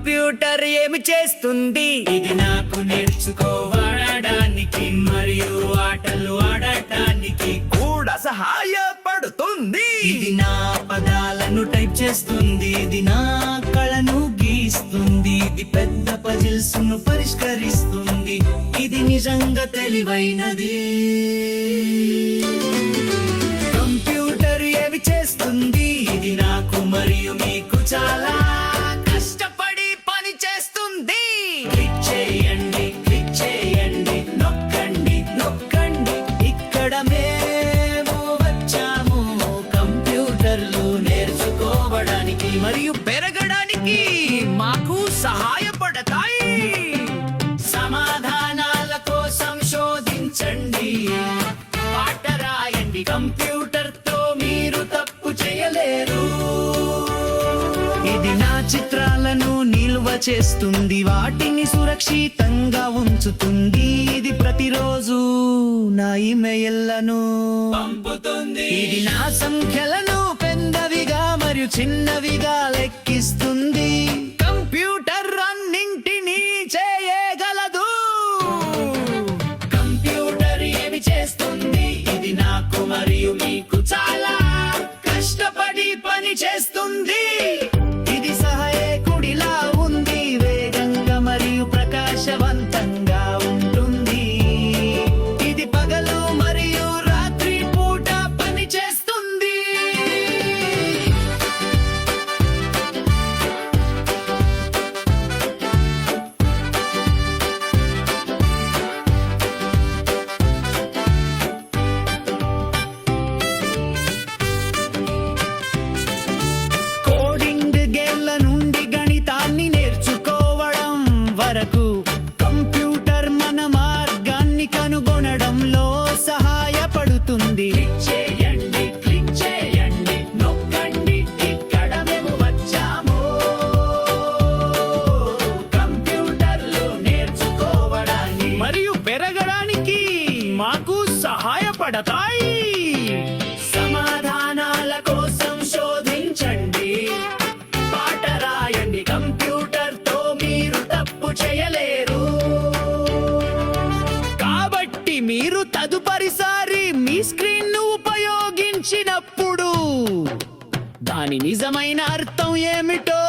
Computer ఏమి చేస్తుంది? ఇది నాకు నేర్చుకోవడానికి మరియు ఆటలు ఆడటానికి కూడా సహాయపడుతుంది. ఇది నా పదాలను టైప్ చేస్తుంది, ఇది నా కళను గీస్తుంది, ఇది పెద్ద పజిల్స్ ను పరిష్కరిస్తుంది. ఇది నిజంగా తెలివైనది. కంప్యూటర్ ఏమి చేస్తుంది? ఇది నాకు మరియు మీకు చాలా కష్టపడి పని చేస్తుంది. క్లిక్ చేయండి, నొక్కండి నొక్కండి. ఇక్కడ మేము వచ్చాము కంప్యూటర్లు నేర్చుకోవడానికి మరియు పెరగడానికి మాకు సహాయపడతాయి. సమాధానాల కోసం శోధించండి, పాట రాయండి. కంప్యూటర్ తో మీరు తప్పు చేయలేరు. ఇది నా చిత్రాలను నిల్వ చేస్తుంది, వాటిని సురక్షితంగా ఉంచుతుంది. ఇది ప్రతిరోజు నా ఇమెయిల్లను పంపుతుంది. ఇది నా సంఖ్యలను పెద్దవిగా మరియు చిన్నవిగా లెక్కిస్తుంది. కంప్యూటర్ అన్నింటినీ చేయగలదు. కంప్యూటర్ ఏమి చేస్తుంది? ఇది నాకు మరియు మీకు చాలా కష్టపడి పని చేస్తుంది. ఇది సహాయకుడిలా ఉంది, వేగంగా మరియు ప్రకాశవంతంగా ఉంటుంది. ఇది పగలు మరియు రాత్రి పూట పని చేస్తుంది. కోడింగ్ గేమ్ల నుండి గణితాన్ని నేర్చుకోవడం వరకు కంప్యూటర్ మన మార్గాన్ని కనుగొనడంలో సహాయపడుతుంది. క్లిక్ చేయండి, నొక్కండి. ఇక్కడ మేము వచ్చాము కంప్యూటర్లు నేర్చుకోవడానికి మరియు పెరగడానికి మాకు సహాయపడతాయి. సమాధానాల కోసం శోధించండి, పాట రాయండి. కంప్యూటర్ తో మీరు తప్పు చేయలేరు. కాబట్టి మీరు తదుపరిసారి మీ స్క్రీన్ ను ఉపయోగించినప్పుడు దాని నిజమైన అర్థం ఏమిటో